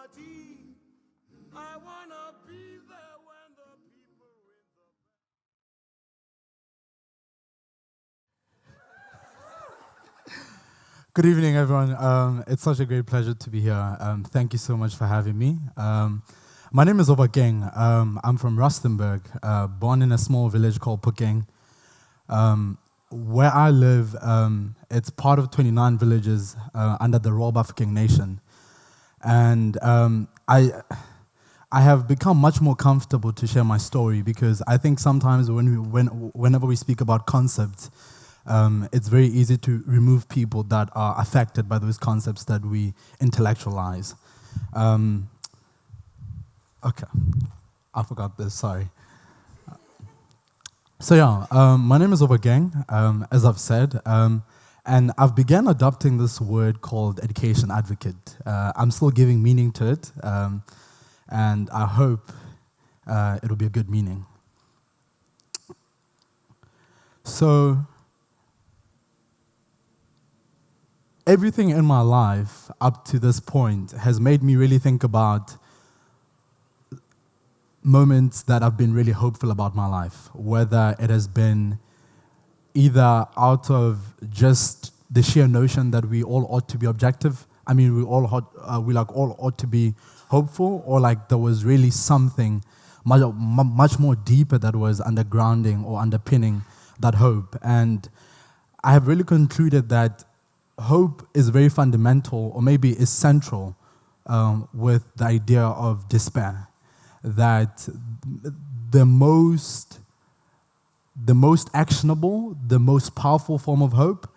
party. I wanna be there when the people ring the bell. Good evening, everyone. It's such a great pleasure to be here. Thank you so much for having me. My name is Obakeng. I'm from Rustenburg, born in a small village called Obakeng. Where I live, it's part of 29 villages under the Obakeng Nation. And I have become much more comfortable to share my story because I think sometimes whenever we speak about concepts, it's very easy to remove people that are affected by those concepts that we intellectualize. Okay, I forgot this, sorry. So yeah, my name is Obakeng, as I've said, and I've began adopting this word called education advocate. I'm still giving meaning to it, and I hope it'll be a good meaning. So, everything in my life up to this point has made me really think about moments that I've been really hopeful about my life, whether it has been either out of just the sheer notion that we all ought to be objective. I mean, we all ought to be hopeful, or like there was really something much more deeper that was undergrounding or underpinning that hope. And I have really concluded that hope is very fundamental, or maybe is central with the idea of despair. That the most actionable, the most powerful form of hope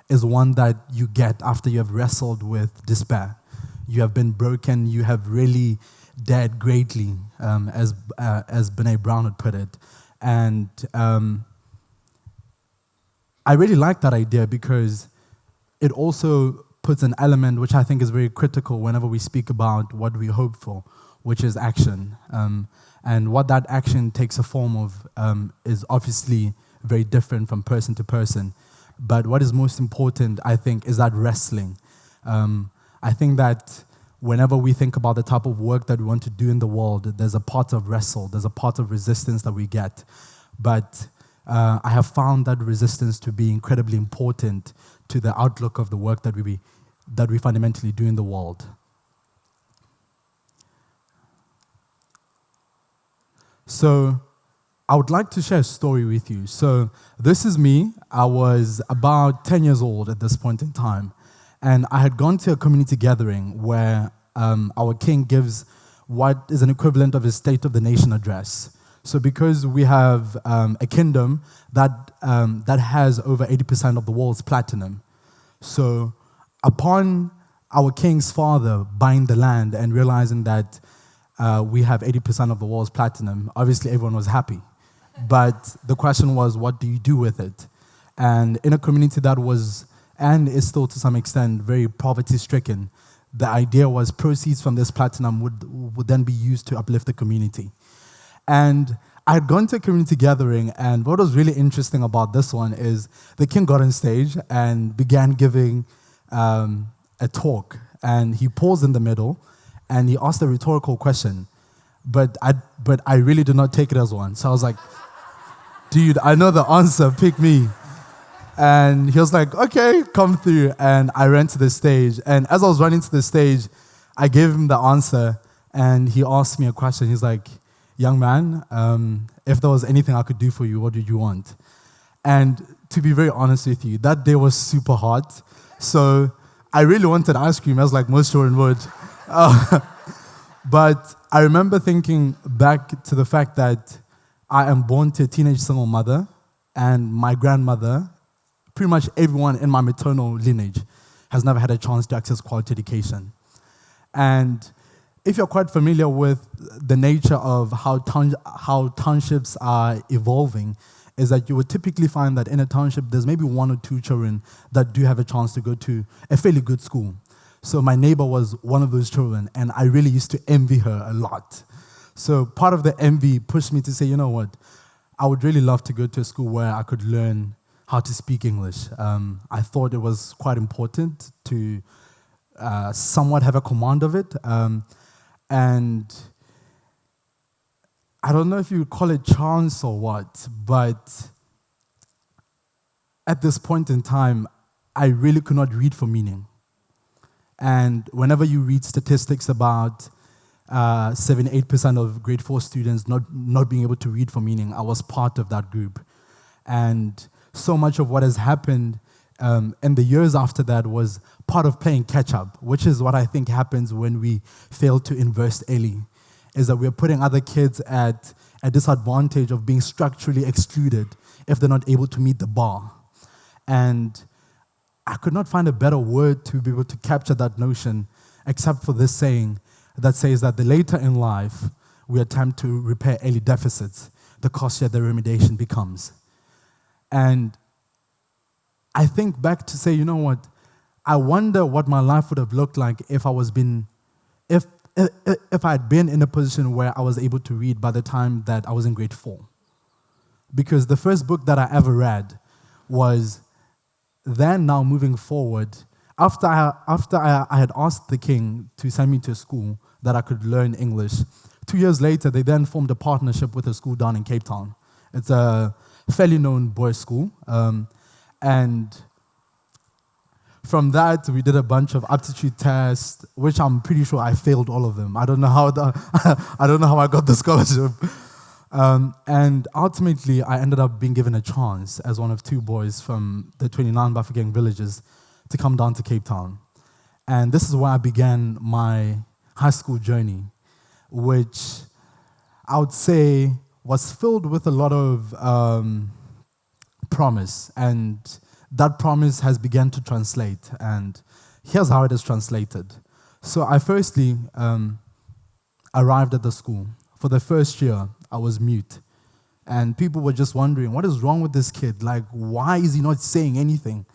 is one that you get after you have wrestled with despair. You have been broken, you have really dared greatly, as Brene Brown would put it. And I really like that idea because it also puts an element which I think is very critical whenever we speak about what we hope for, which is action. And what that action takes a form of is obviously very different from person to person. But what is most important, I think, is that wrestling. I think that whenever we think about the type of work that we want to do in the world, there's a part of wrestle, there's a part of resistance that we get. But I have found that resistance to be incredibly important to the outlook of the work that we fundamentally do in the world. So I would like to share a story with you. So this is me. I was about 10 years old at this point in time. And I had gone to a community gathering where our king gives what is an equivalent of his State of the Nation address. So because we have a kingdom that has over 80% of the world's platinum. So upon our king's father buying the land and realizing that we have 80% of the world's platinum, obviously everyone was happy. But the question was, what do you do with it? And in a community that was, and is still to some extent, very poverty-stricken, the idea was proceeds from this platinum would then be used to uplift the community. And I had gone to a community gathering, and what was really interesting about this one is the king got on stage and began giving a talk. And he paused in the middle, and he asked a rhetorical question. But I really did not take it as one. So I was like, dude, I know the answer, pick me. And he was like, okay, come through. And I ran to the stage. And as I was running to the stage, I gave him the answer. And he asked me a question. He's like, young man, if there was anything I could do for you, what did you want? And to be very honest with you, that day was super hot. So I really wanted ice cream, as like most children would. But I remember thinking back to the fact that I am born to a teenage single mother, and my grandmother, pretty much everyone in my maternal lineage, has never had a chance to access quality education. And if you're quite familiar with the nature of how townships are evolving, is that you would typically find that in a township, there's maybe one or two children that do have a chance to go to a fairly good school. So my neighbor was one of those children, and I really used to envy her a lot. So part of the envy pushed me to say, you know what, I would really love to go to a school where I could learn how to speak English. I thought it was quite important to somewhat have a command of it. And I don't know if you would call it chance or what, but at this point in time, I really could not read for meaning. And whenever you read statistics about 7-8% of grade 4 students not being able to read for meaning, I was part of that group. And so much of what has happened in the years after that was part of playing catch-up, which is what I think happens when we fail to invest early, is that we're putting other kids at a disadvantage of being structurally excluded if they're not able to meet the bar. And I could not find a better word to be able to capture that notion except for this saying that says that the later in life we attempt to repair early deficits, the costlier the remediation becomes. And I think back to say, you know what, I wonder what my life would have looked like if I had been in a position where I was able to read by the time that I was in grade 4. Because the first book that I ever read was then now moving forward, after I had asked the king to send me to a school that I could learn English, 2 years later, they then formed a partnership with a school down in Cape Town. It's a fairly known boys' school. And from that, we did a bunch of aptitude tests, which I'm pretty sure I failed all of them. I don't know how I got the scholarship. And ultimately, I ended up being given a chance as one of 2 boys from the 29 Obakeng villages to come down to Cape Town. And this is where I began my high school journey, which I would say was filled with a lot of promise. And that promise has begun to translate. And here's how it is translated. So I firstly arrived at the school. For the first year, I was mute. And people were just wondering, what is wrong with this kid? Like, why is he not saying anything?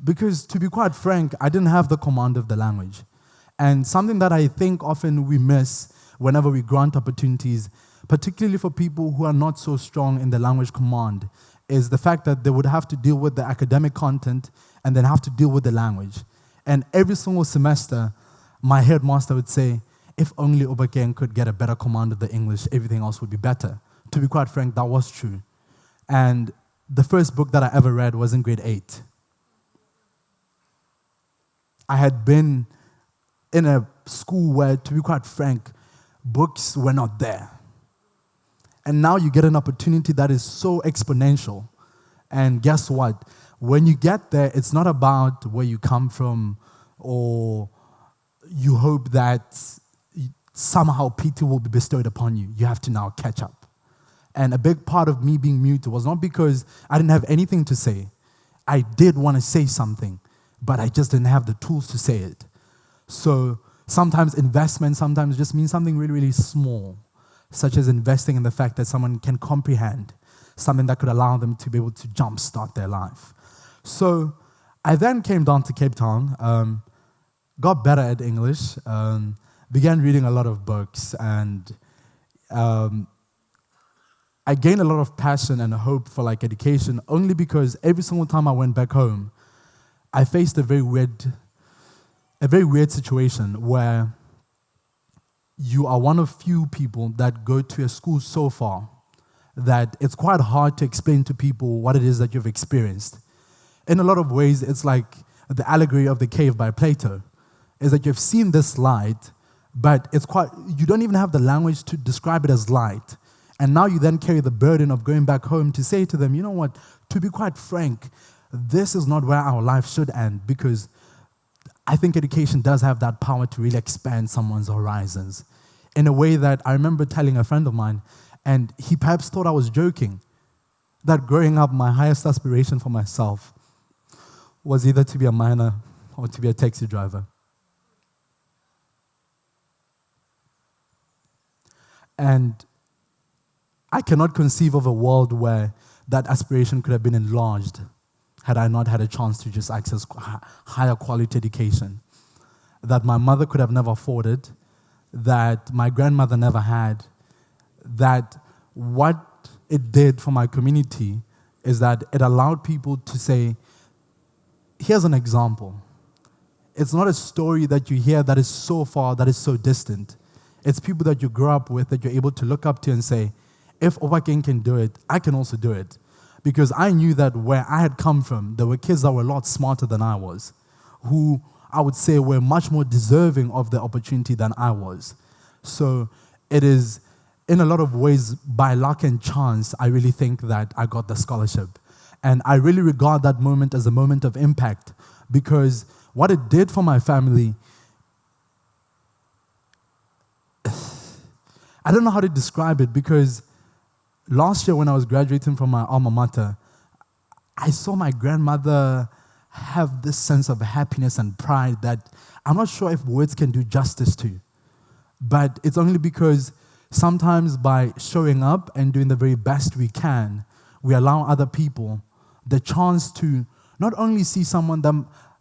Because to be quite frank, I didn't have the command of the language. And something that I think often we miss whenever we grant opportunities, particularly for people who are not so strong in the language command, is the fact that they would have to deal with the academic content and then have to deal with the language. And every single semester, my headmaster would say, if only Obakeng could get a better command of the English, everything else would be better. To be quite frank, that was true. And the first book that I ever read was in grade 8. I had been in a school where, to be quite frank, books were not there. And now you get an opportunity that is so exponential. And guess what? When you get there, it's not about where you come from or you hope that somehow pity will be bestowed upon you. You have to now catch up. And a big part of me being mute was not because I didn't have anything to say. I did want to say something, but I just didn't have the tools to say it. So sometimes investment sometimes just means something really, really small, such as investing in the fact that someone can comprehend something that could allow them to be able to jumpstart their life. So I then came down to Cape Town, got better at English, began reading a lot of books, and I gained a lot of passion and hope for education only because every single time I went back home, I faced a very weird situation where you are one of few people that go to a school so far that it's quite hard to explain to people what it is that you've experienced. In a lot of ways, it's like the allegory of the cave by Plato, is that you've seen this light, but you don't even have the language to describe it as light. And now you then carry the burden of going back home to say to them, you know what, to be quite frank, this is not where our life should end, because I think education does have that power to really expand someone's horizons in a way that I remember telling a friend of mine, and he perhaps thought I was joking, that growing up, my highest aspiration for myself was either to be a miner or to be a taxi driver. And I cannot conceive of a world where that aspiration could have been enlarged had I not had a chance to just access higher quality education that my mother could have never afforded, that my grandmother never had, that what it did for my community is that it allowed people to say, here's an example. it's not a story that you hear that is so far, that is so distant. It's people that you grew up with that you're able to look up to and say, if Obakeng can do it, I can also do it. Because I knew that where I had come from, there were kids that were a lot smarter than I was, who I would say were much more deserving of the opportunity than I was. So it is, in a lot of ways, by luck and chance, I really think that I got the scholarship. And I really regard that moment as a moment of impact, because what it did for my family, I don't know how to describe it, because last year when I was graduating from my alma mater, I saw my grandmother have this sense of happiness and pride that I'm not sure if words can do justice to. But it's only because sometimes by showing up and doing the very best we can, we allow other people the chance to not only see someone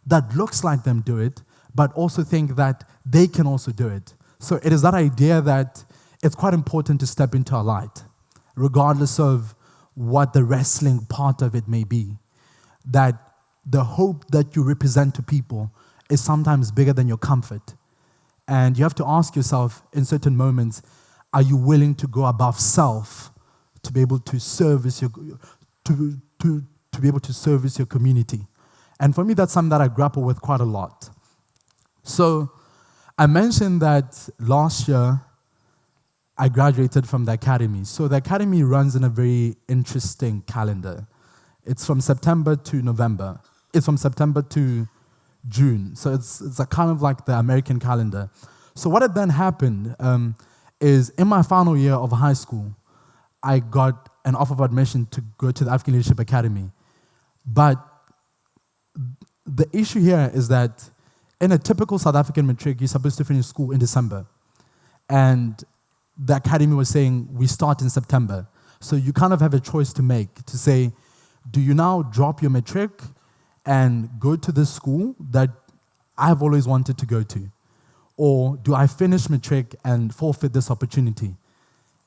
that looks like them do it, but also think that they can also do it. So it is that idea that it's quite important to step into our light, regardless of what the wrestling part of it may be. That the hope that you represent to people is sometimes bigger than your comfort. And you have to ask yourself in certain moments, are you willing to go above self to be able to service your to be able to service your community? And for me, that's something that I grapple with quite a lot. So I mentioned that last year I graduated from the academy. So the academy runs in a very interesting calendar. It's from September to November. It's from September to June. So it's a kind of like the American calendar. So what had then happened is in my final year of high school, I got an offer of admission to go to the African Leadership Academy. But the issue here is that in a typical South African matric, you're supposed to finish school in December. And the academy was saying, we start in September. So you kind of have a choice to make, to say, do you now drop your matric and go to this school that I've always wanted to go to? Or do I finish matric and forfeit this opportunity?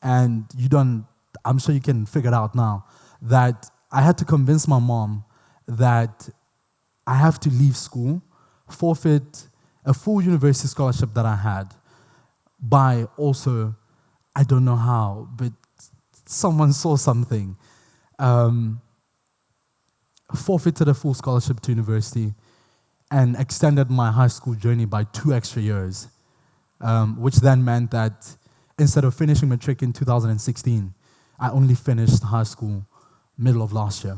And I'm sure you can figure it out now, that I had to convince my mom that I have to leave school, forfeit a full university scholarship that I had, by also, I don't know how, but someone saw something, forfeited a full scholarship to university and extended my high school journey by 2 extra years, which then meant that instead of finishing matric in 2016, I only finished high school middle of last year.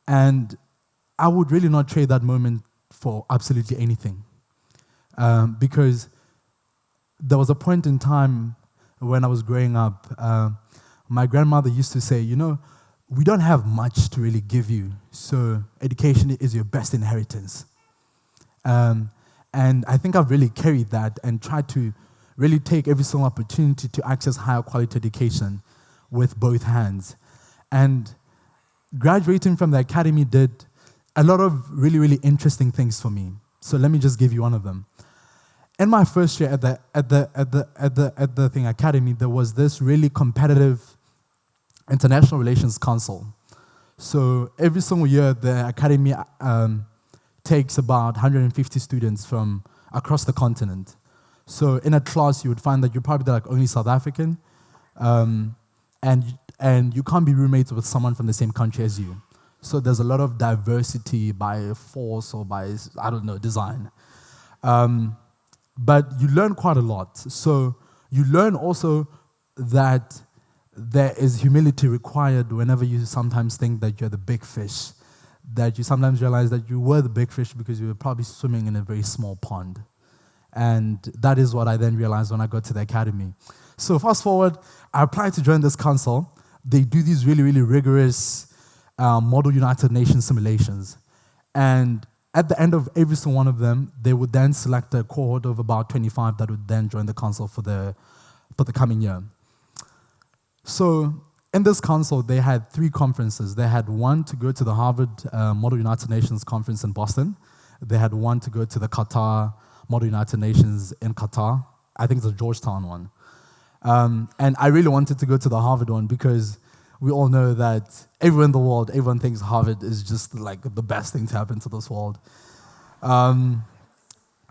And I would really not trade that moment for absolutely anything, because there was a point in time when I was growing up, my grandmother used to say, we don't have much to really give you, so education is your best inheritance. And I think I've really carried that and tried to really take every single opportunity to access higher quality education with both hands. And graduating from the academy did a lot of really, really interesting things for me. So let me just give you one of them. In my first year at the academy, there was this really competitive international relations council. So every single year, the academy takes about 150 students from across the continent. So in a class, you would find that you're probably like only South African, and you can't be roommates with someone from the same country as you. So there's a lot of diversity by force or by, design. But you learn quite a lot. So you learn also that there is humility required whenever you sometimes think that you're the big fish, that you sometimes realize that you were the big fish because you were probably swimming in a very small pond. And that is what I then realized when I got to the academy. So fast forward, I applied to join this council. They do these really, really rigorous Model United Nations simulations. And at the end of every single one of them, they would then select a cohort of about 25 that would then join the council for the coming year. So in this council, they had 3 conferences. They had one to go to the Harvard Model United Nations conference in Boston. They had one to go to the Qatar Model United Nations in Qatar. I think it's a Georgetown one. And I really wanted to go to the Harvard one because we all know that everyone in the world, everyone thinks Harvard is just like the best thing to happen to this world.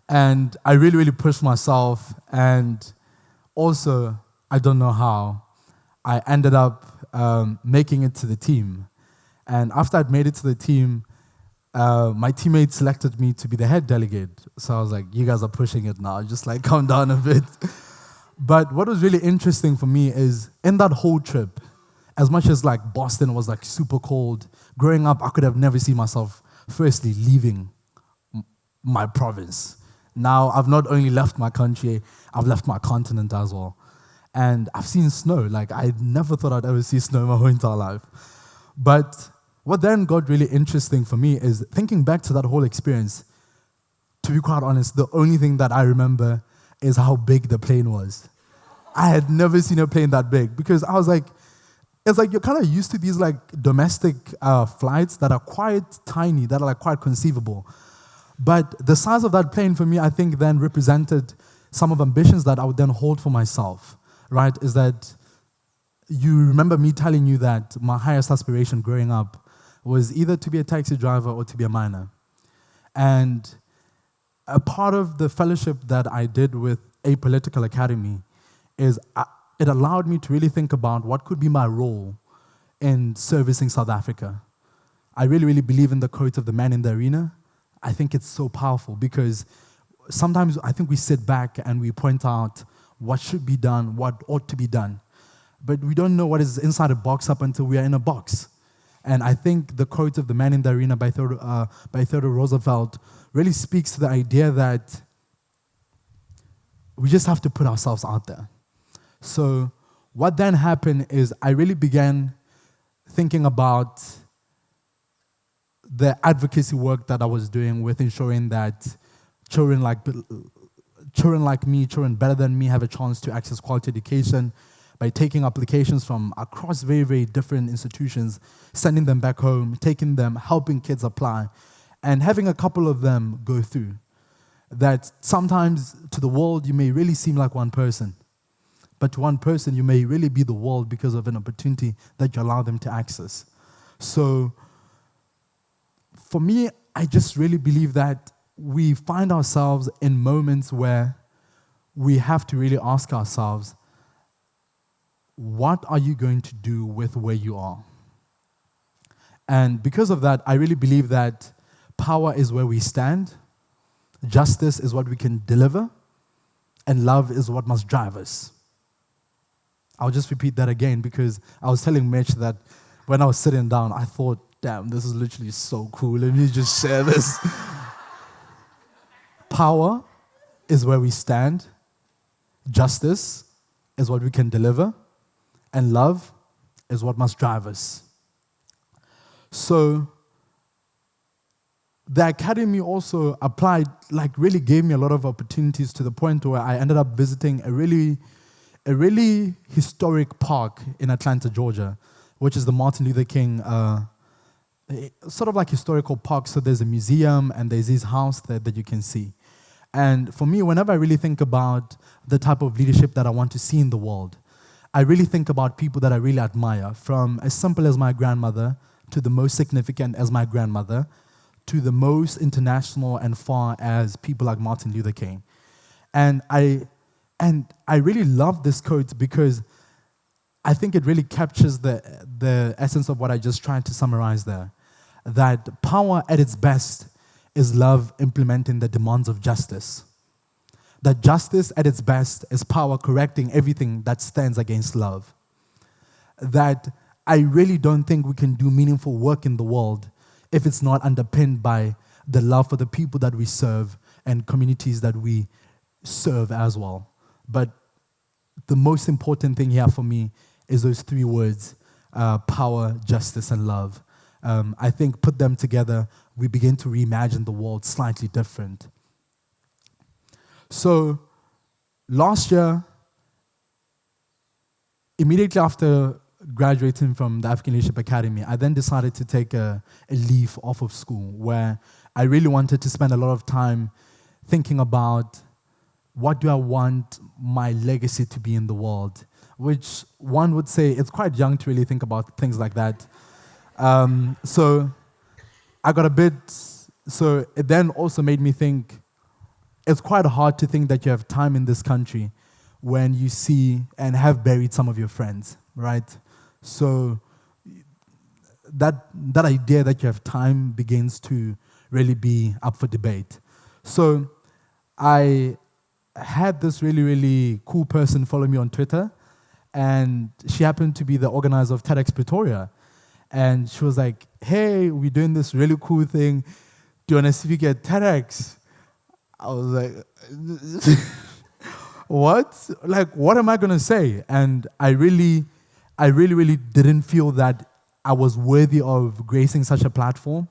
And I really, really pushed myself. And also, I don't know how, I ended up making it to the team. And after I'd made it to the team, my teammates selected me to be the head delegate. So I was like, you guys are pushing it now. Just like calm down a bit. But what was really interesting for me is in that whole trip, as much as like Boston was like super cold, growing up, I could have never seen myself firstly leaving my province. Now I've not only left my country, I've left my continent as well. And I've seen snow. Like I never thought I'd ever see snow in my whole entire life. But what then got really interesting for me is thinking back to that whole experience. To be quite honest, the only thing that I remember is how big the plane was. I had never seen a plane that big because I was like, it's like you're kind of used to these like domestic flights that are quite tiny, that are like quite conceivable. But the size of that plane for me, I think then represented some of ambitions that I would then hold for myself, right? Is that you remember me telling you that my highest aspiration growing up was either to be a taxi driver or to be a miner. And a part of the fellowship that I did with a political academy is it allowed me to really think about what could be my role in servicing South Africa. I really, really believe in the quote of the man in the arena. I think it's so powerful because sometimes I think we sit back and we point out what should be done, what ought to be done. But we don't know what is inside a box up until we are in a box. And I think the quote of the man in the arena by Theodore Roosevelt really speaks to the idea that we just have to put ourselves out there. So what then happened is I really began thinking about the advocacy work that I was doing with ensuring that children like me, children better than me, have a chance to access quality education by taking applications from across very, very different institutions, sending them back home, taking them, helping kids apply, and having a couple of them go through. That sometimes to the world you may really seem like one person, but to one person you may really be the world because of an opportunity that you allow them to access. So for me, I just really believe that we find ourselves in moments where we have to really ask ourselves, what are you going to do with where you are? And because of that, I really believe that power is where we stand, justice is what we can deliver, and love is what must drive us. I'll just repeat that again because I was telling Mitch that when I was sitting down, I thought, damn, this is literally so cool. Let me just share this. Power is where we stand, justice is what we can deliver, and love is what must drive us. So the academy also applied, like really gave me a lot of opportunities to the point where I ended up visiting a really historic park in Atlanta, Georgia, which is the Martin Luther King, sort of like historical park. So there's a museum and there's his house there that you can see. And for me, whenever I really think about the type of leadership that I want to see in the world, I really think about people that I really admire, from as simple as my grandmother to the most significant as my grandmother to the most international and far as people like Martin Luther King. And I really love this quote because I think it really captures the essence of what I just tried to summarize there. That power at its best is love implementing the demands of justice. That justice at its best is power correcting everything that stands against love. That I really don't think we can do meaningful work in the world if it's not underpinned by the love for the people that we serve and communities that we serve as well. But the most important thing here for me is those three words, power, justice, and love. I think put them together, we begin to reimagine the world slightly different. So last year, immediately after graduating from the African Leadership Academy, I then decided to take a leave off of school where I really wanted to spend a lot of time thinking about what do I want my legacy to be in the world, which one would say it's quite young to really think about things like that. So I got so it then also made me think, it's quite hard to think that you have time in this country when you see and have buried some of your friends, right? So that idea that you have time begins to really be up for debate. So I had this really, really cool person follow me on Twitter, and she happened to be the organizer of TEDx Pretoria. And she was like, hey, we're doing this really cool thing. Do you want to see if you get TEDx? I was like, what? Like, what am I going to say? And I really didn't feel that I was worthy of gracing such a platform,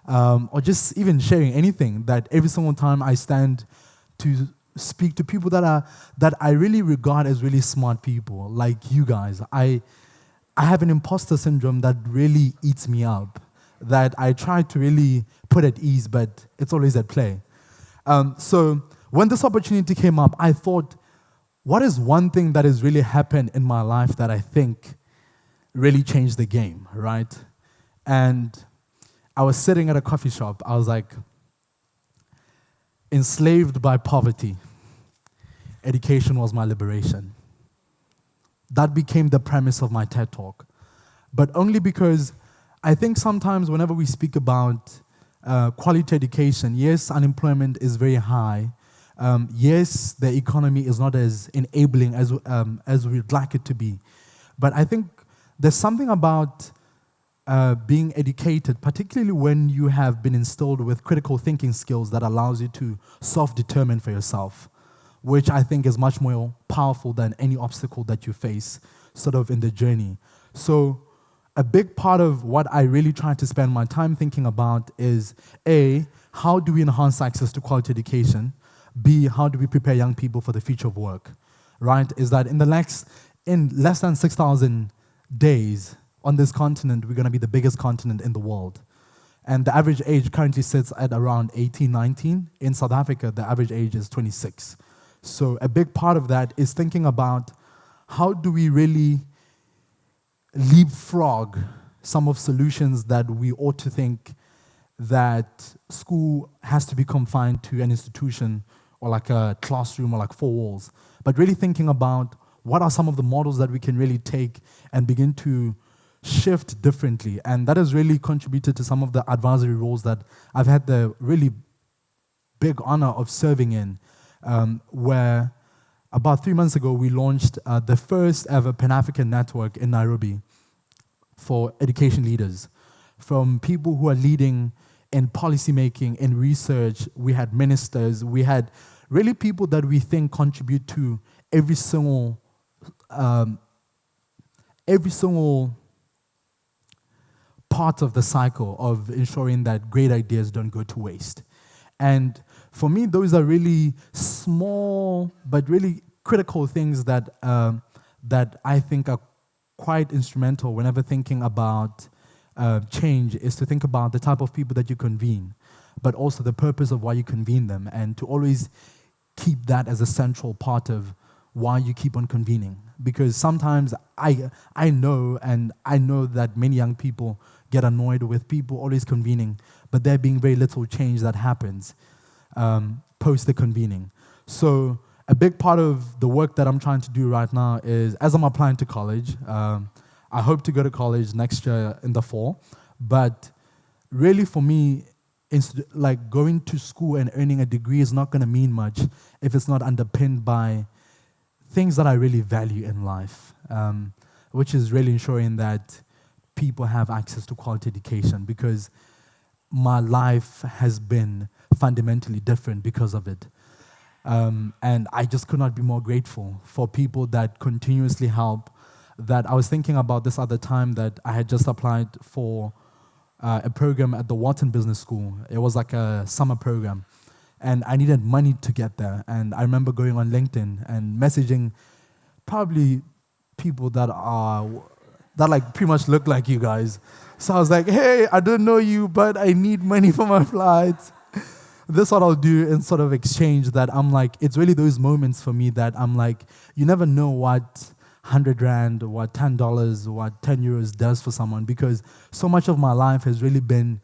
or just even sharing anything. That every single time I stand to speak to people that I really regard as really smart people, like you guys, I have an imposter syndrome that really eats me up, that I try to really put at ease, but it's always at play. So when this opportunity came up, I thought, what is one thing that has really happened in my life that I think really changed the game, right? And I was sitting at a coffee shop. I was like, enslaved by poverty, education was my liberation. That became the premise of my TED Talk. But only because I think sometimes whenever we speak about quality education, yes, unemployment is very high. Yes, the economy is not as enabling as we'd like it to be. But I think there's something about being educated, particularly when you have been instilled with critical thinking skills, that allows you to self-determine for yourself, which I think is much more powerful than any obstacle that you face sort of in the journey. So a big part of what I really try to spend my time thinking about is, A, how do we enhance access to quality education? B, how do we prepare young people for the future of work? Right? Is that in less than 6,000 days on this continent, we're going to be the biggest continent in the world. And the average age currently sits at around 18, 19. In South Africa, the average age is 26. So a big part of that is thinking about how do we really leapfrog some of solutions that we ought to think that school has to be confined to an institution or like a classroom or like four walls, but really thinking about what are some of the models that we can really take and begin to shift differently. And that has really contributed to some of the advisory roles that I've had the really big honor of serving in, where about 3 months ago we launched the first ever Pan-African network in Nairobi for education leaders. From people who are leading in policymaking, in research, we had ministers, we had really people that we think contribute to every single part of the cycle of ensuring that great ideas don't go to waste. And for me, those are really small but really critical things that that I think are quite instrumental whenever thinking about change, is to think about the type of people that you convene, but also the purpose of why you convene them, and to always keep that as a central part of why you keep on convening. Because sometimes I know that many young people get annoyed with people always convening, but there being very little change that happens post the convening. So a big part of the work that I'm trying to do right now is, as I'm applying to college, I hope to go to college next year in the fall, but really for me, like going to school and earning a degree is not going to mean much if it's not underpinned by things that I really value in life, which is really ensuring that people have access to quality education, because my life has been fundamentally different because of it. And I just could not be more grateful for people that continuously help. That I was thinking about this other time that I had just applied for a program at the Wharton Business School. It was like a summer program, and I needed money to get there. And I remember going on LinkedIn and messaging probably people that like pretty much look like you guys. So I was like, hey, I don't know you, but I need money for my flights. This is what I'll do in sort of exchange. That I'm like, it's really those moments for me that I'm like, you never know what 100 Rand, what $10, what 10 euros does for someone, because so much of my life has really been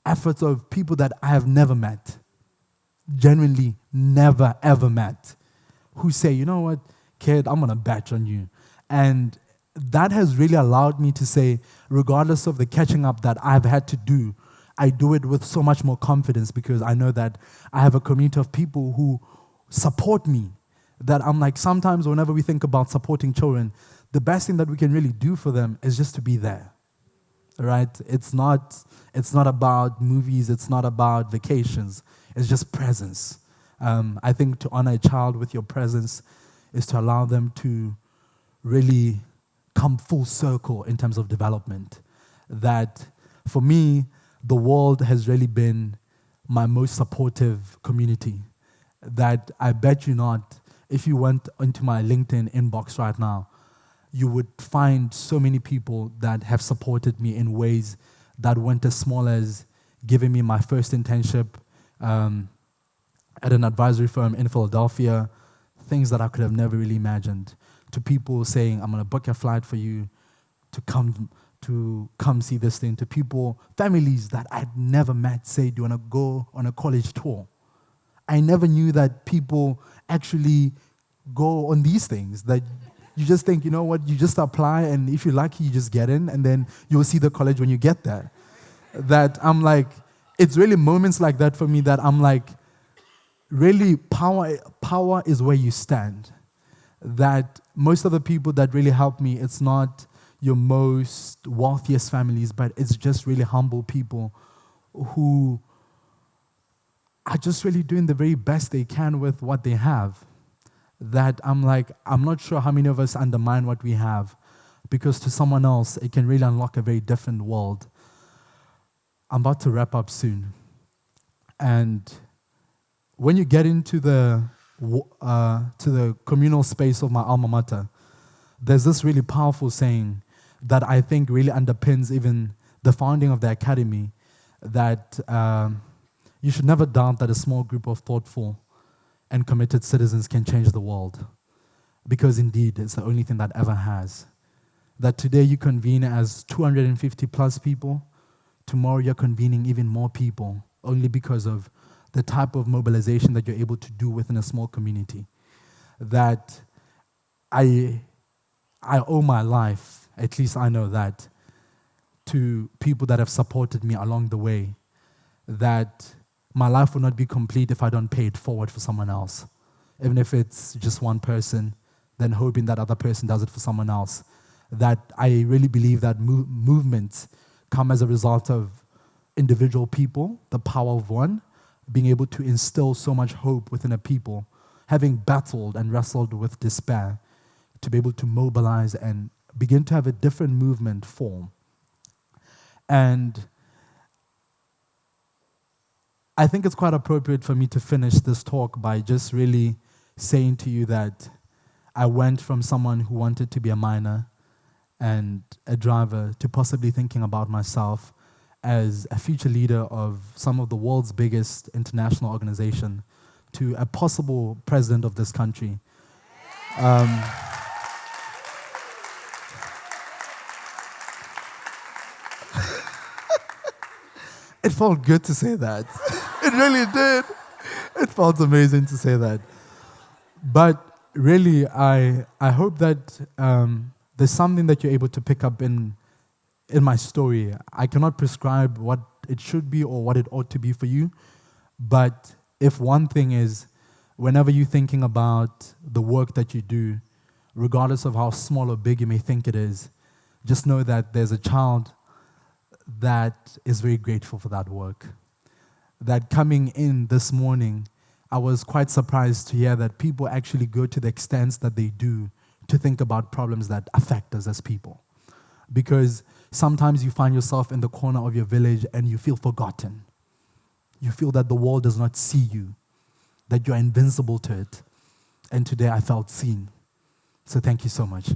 efforts of people that I have never met. genuinely never ever met who say, you know what, kid, I'm going to bet on you. And that has really allowed me to say, regardless of the catching up that I've had to do, I do it with so much more confidence because I know that I have a community of people who support me. That I'm like, sometimes whenever we think about supporting children, the best thing that we can really do for them is just to be there. Right? It's not about movies, it's not about vacations, it's just presence. I think to honor a child with your presence is to allow them to really come full circle in terms of development. That for me, the world has really been my most supportive community. That I bet you not, if you went into my LinkedIn inbox right now, you would find so many people that have supported me in ways that went as small as giving me my first internship at an advisory firm in Philadelphia, things that I could have never really imagined, to people saying, I'm going to book a flight for you to come see this thing, to people, families that I'd never met say, do you want to go on a college tour? I never knew that people actually go on these things, that you just think, you know what, you just apply, and if you're lucky, you just get in, and then you'll see the college when you get there. That I'm like, it's really moments like that for me that I'm like, really, power is where you stand. That most of the people that really help me, it's not your most wealthiest families, but it's just really humble people who are just really doing the very best they can with what they have. That I'm like, I'm not sure how many of us undermine what we have, because to someone else, it can really unlock a very different world. I'm about to wrap up soon. And when you get into the communal space of my alma mater, there's this really powerful saying that I think really underpins even the founding of the academy, that you should never doubt that a small group of thoughtful and committed citizens can change the world. Because indeed, it's the only thing that ever has. That today you convene as 250 plus people, tomorrow you're convening even more people, only because of the type of mobilization that you're able to do within a small community. That I owe my life, at least I know that, to people that have supported me along the way. That my life will not be complete if I don't pay it forward for someone else. Even if it's just one person, then hoping that other person does it for someone else. That I really believe that movements come as a result of individual people, the power of one, being able to instill so much hope within a people, having battled and wrestled with despair, to be able to mobilize and begin to have a different movement form. And I think it's quite appropriate for me to finish this talk by just really saying to you that I went from someone who wanted to be a miner and a driver to possibly thinking about myself as a future leader of some of the world's biggest international organization, to a possible president of this country. It felt good to say that. It really did. It felt amazing to say that. But really, I hope that there's something that you're able to pick up in my story. I cannot prescribe what it should be or what it ought to be for you. But if one thing is, whenever you're thinking about the work that you do, regardless of how small or big you may think it is, just know that there's a child that is very grateful for that work. That coming in this morning, I was quite surprised to hear that people actually go to the extents that they do to think about problems that affect us as people. Because sometimes you find yourself in the corner of your village and you feel forgotten. You feel that the world does not see you, that you're invincible to it. And today I felt seen. So thank you so much.